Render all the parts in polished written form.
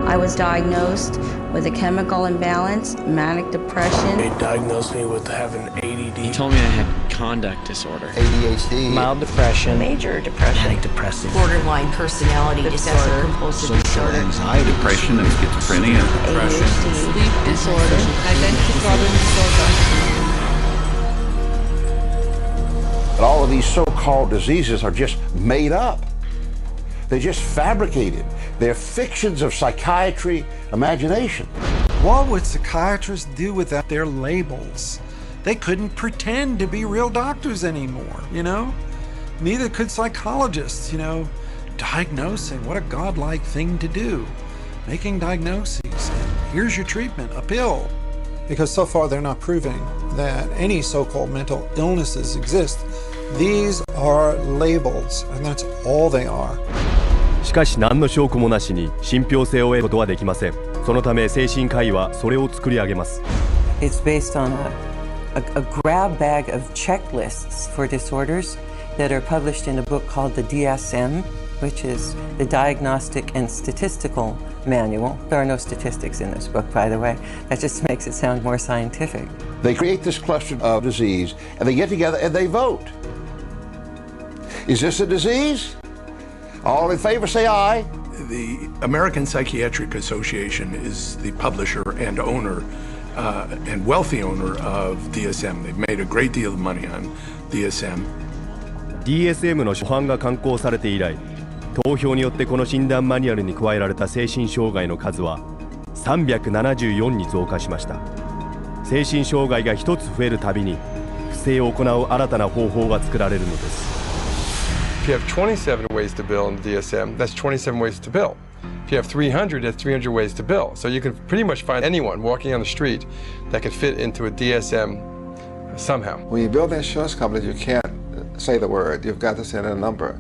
I was diagnosed with a chemical imbalance, manic depression. They diagnosed me with having ADD. He told me I had conduct disorder, ADHD, mild depression, major depression, manic depressive, borderline personality disorder, compulsive disorder, anxiety, depression, and schizophrenia, depression, sleep disorder, identity problem disorder. But all of these so-called diseases are just made up. They're just fabricated. They're fictions of psychiatry imagination. What would psychiatrists do without their labels? They couldn't pretend to be real doctors anymore, you know? Neither could psychologists, you know? Diagnosing, what a godlike thing to do. Making diagnoses, and here's your treatment, a pill. Because so far they're not proving that any so-called mental illnesses exist. These are labels, and that's all they are. しかし何の証拠もなしに信憑性を得ることはできません。そのため精神科医はそれを作り上げます。It's based on a grab bag of checklists for disorders that are published in a book called the DSM, which is the Diagnostic and Statistical Manual. There are no statistics in this book, by the way. That just makes it sound more scientific. They create this cluster of disease, and they get together and they vote. Is this a disease? All in favor, say aye. The American Psychiatric Association is the publisher and owner and wealthy owner of DSM. They've made a great deal of money on DSM. DSM の初版が刊行されて以来、投票によってこの診断マニュアルに加えられた精神障害の数は374に増加しました。精神障害が一つ増えるたびに不正を行う新たな方法が作られるのです。If you have 27 ways to bill in the DSM, that's 27 ways to bill. If you have 300, that's 300 ways to bill. So you can pretty much find anyone walking on the street that could fit into a DSM somehow. When you build insurance companies, you can't say the word. You've got to send in a number.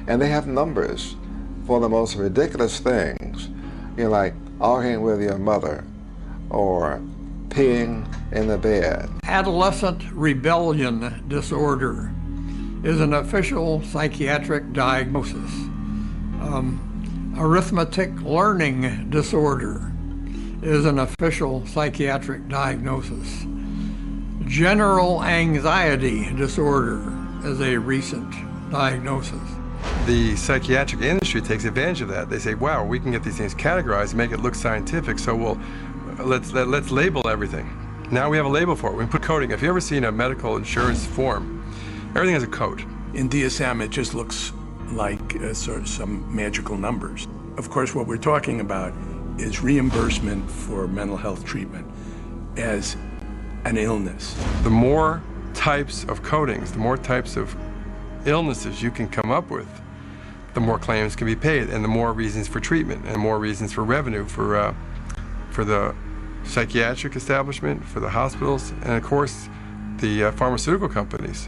And they have numbers for the most ridiculous things. You know, like arguing with your mother or peeing in the bed. Adolescent rebellion disorder is an official psychiatric diagnosis. Arithmetic learning disorder is an official psychiatric diagnosis. General anxiety disorder is a recent diagnosis. The psychiatric industry takes advantage of that. They say, wow, we can get these things categorized, make it look scientific, so let's label everything. Now we have a label for it. We put coding. If you've ever seen a medical insurance form, everything has a code. In DSM, it just looks like sort of some magical numbers. Of course, what we're talking about is reimbursement for mental health treatment as an illness. The more types of codings, the more types of illnesses you can come up with, the more claims can be paid, and the more reasons for treatment, and more reasons for revenue for the psychiatric establishment, for the hospitals, and of course, the pharmaceutical companies.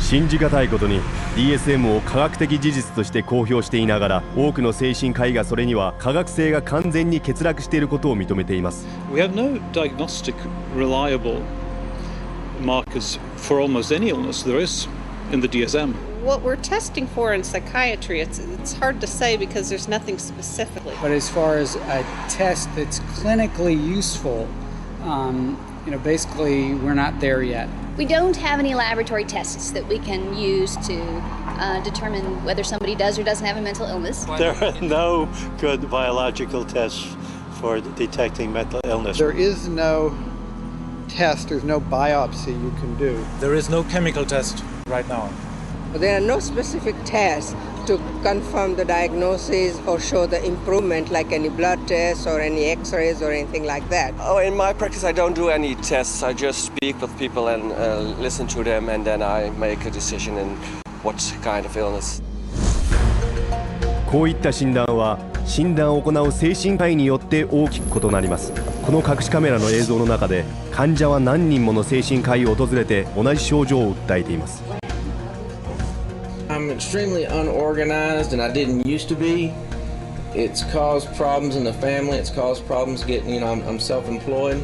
信じがたいことに DSM を科学的事実として公表していながら多くの精神科医がそれには科学性が完全に欠落していることを認めています。We have no diagnostic reliable markers for almost any illness there is in the DSM. What we're testing for in psychiatry, it's hard to say because there's nothing specifically. But as far as a test that's clinically useful, basically we're not there yet. We don't have any laboratory tests that we can use to determine whether somebody does or doesn't have a mental illness. There are no good biological tests for detecting mental illness. There is no test, there's no biopsy you can do. There is no chemical test right now. There are no specific tests to confirm the diagnosis or show the improvement, like any blood tests or any x-rays or anything like that. Oh, in my practice, I don't do any tests. I just speak with people and listen to them, and then I make a decision in what kind of illness. こういった診断は診断を行う精神科医によって大きく異なります。この隠しカメラの映像の中で患者は何人もの精神科医を訪れて同じ症状を訴えています。I'm extremely unorganized, and I didn't used to be. It's caused problems in the family. It's caused problems getting, I'm self-employed.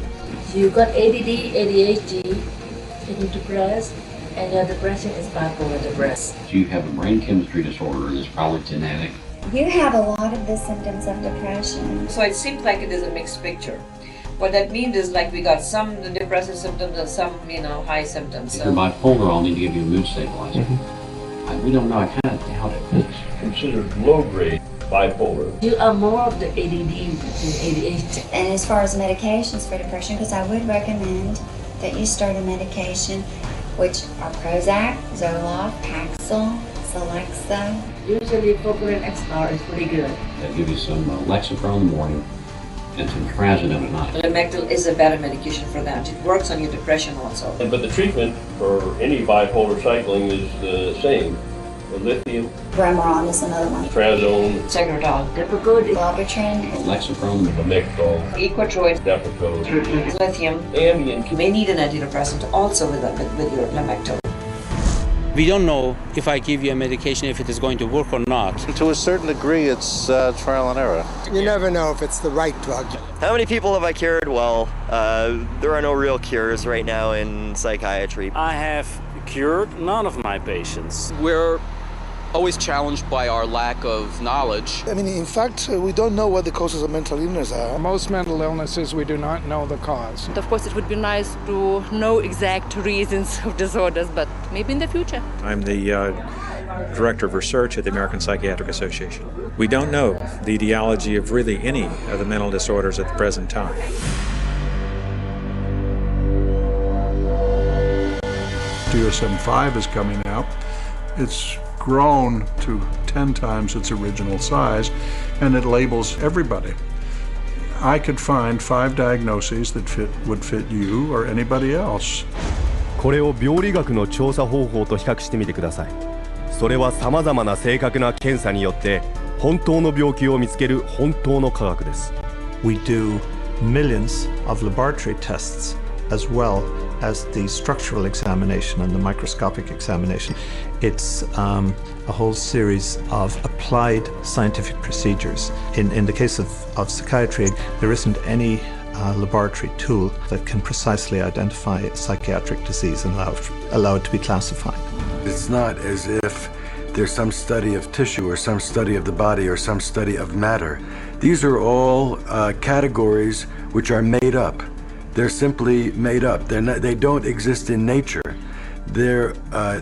You got ADD, ADHD, and you're depressed, and your depression is bipolar depressed. You have a brain chemistry disorder that's probably genetic. You have a lot of the symptoms of depression. So it seems like it is a mixed picture. What that means is like we got some depressive symptoms and some, high symptoms. If you're bipolar, I'll need to give you a mood stabilizer. We don't know. I kind of doubt it. It's considered low-grade bipolar. You are more of the ADD than ADHD. And as far as medications for depression, because I would recommend that you start a medication, which are Prozac, Zoloft, Paxil, Celexa. Usually Focalin XR is pretty good. They'll give you some Lexapro in the morning and some trazodone at night. Lamictal is a better medication for that. It works on your depression also. But the treatment for any bipolar cycling is the same. The lithium, Remeron is another one. trazodone, Tegretol, Depakote, Wellbutrin, Lexapro, Lamictal, Equitroid, Depakote, lithium. Ambien. You may need an antidepressant also with your Lamictal. We don't know if I give you a medication if it is going to work or not. To a certain degree, it's trial and error. You never know if it's the right drug. How many people have I cured? Well, there are no real cures right now in psychiatry. I have cured none of my patients. We're always challenged by our lack of knowledge. I mean, in fact, we don't know what the causes of mental illness are. Most mental illnesses, we do not know the cause. Of course, it would be nice to know exact reasons of disorders, but maybe in the future. I'm the Director of Research at the American Psychiatric Association. We don't know the etiology of really any of the mental disorders at the present time. DSM-5 is coming out. It's grown to 10 times its original size, and it labels everybody. I could find 5 diagnoses that would fit you or anybody else. これを病理学の調査方法と比較してみてください。それはさまざまな正確な検査によって本当の病気を見つける本当の科学です。We do millions of laboratory tests as well as the structural examination and the microscopic examination. It's a whole series of applied scientific procedures. In the case of psychiatry, there isn't any laboratory tool that can precisely identify a psychiatric disease and allow it to be classified. It's not as if there's some study of tissue or some study of the body or some study of matter. These are all categories which are made up. They're simply made up. They don't exist in nature. They're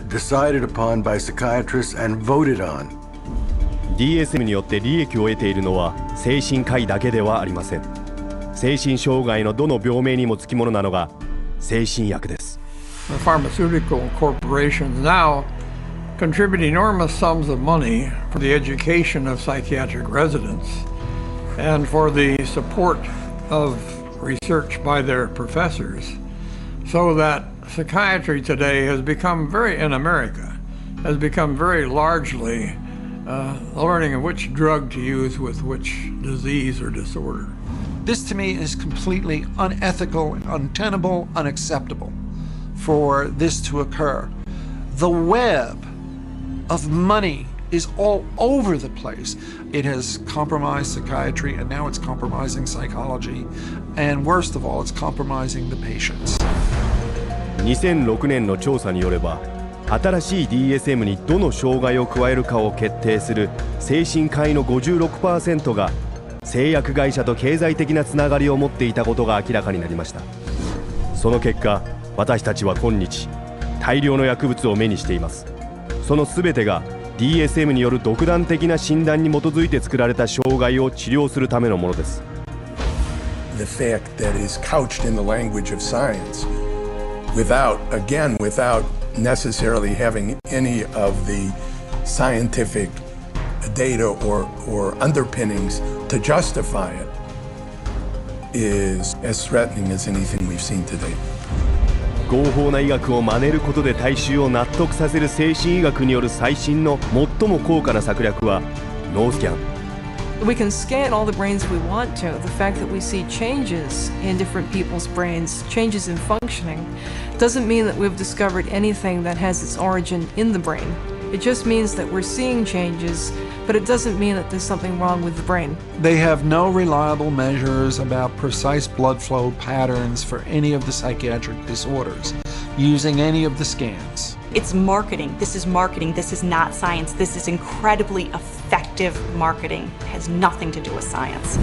decided upon by psychiatrists and voted on. DSM によって利益を得ているのは精神科医だけではありません。精神障害のどの病名にもつきものなのが精神薬です。The pharmaceutical corporations now contribute enormous sums of money for the education of psychiatric residents and for the support of research by their professors, so that psychiatry today has become in America, has become very largely learning of which drug to use with which disease or disorder. This to me is completely unethical, untenable, unacceptable for this to occur. The web of money is all over the place. It has compromised psychiatry, and now it's compromising psychology, and worst of all, it's compromising the patients. 2006年の調査によれば、新しい DSM にどの障害を加えるかを決定する精神科医の 56% が製薬会社と経済的なつながりを持っていたことが明らかになりました。その結果、私たちは今日大量の薬物を目にしています。その全てがDSM による独断的な診断に基づいて作られた障害を治療するためのものです。The fact that is couched in the language of science, without necessarily having any of the scientific data or underpinnings to justify it, is as threatening as anything we've seen today. 合法な医学を真似ることで大衆を納得させる精神医学による最新の最も高価な策略は脳スキャン。We can scan all the brains we want to. The fact that we see changes in different people's brains, changes in functioning, doesn't mean that we've discovered anything that has its origin in the brain. It just means that we're seeing changes, but it doesn't mean that there's something wrong with the brain. They have no reliable measures about precise blood flow patterns for any of the psychiatric disorders using any of the scans. It's marketing. This is marketing. This is not science. This is incredibly effective marketing. It has nothing to do with science.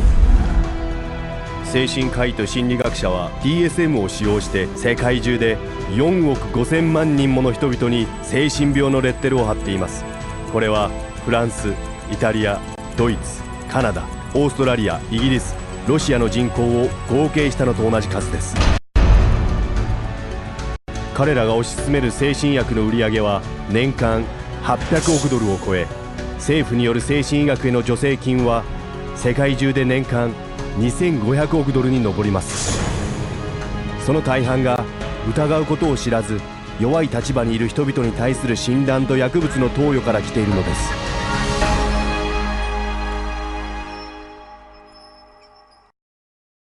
精神科医と心理学者は DSM を使用して世界中で4億5000万人もの人々に精神病のレッテルを貼っています。これはフランス、イタリア、ドイツ、カナダ、オーストラリア、イギリス、ロシアの人口を合計したのと同じ数です。彼らが推し進める精神薬の売り上げは年間800億ドルを超え、政府による精神医学への助成金は世界中で年間2500億ドルに上ります。その大半が疑うことを知らず弱い立場にいる人々に対する診断と薬物の投与から来ているのです。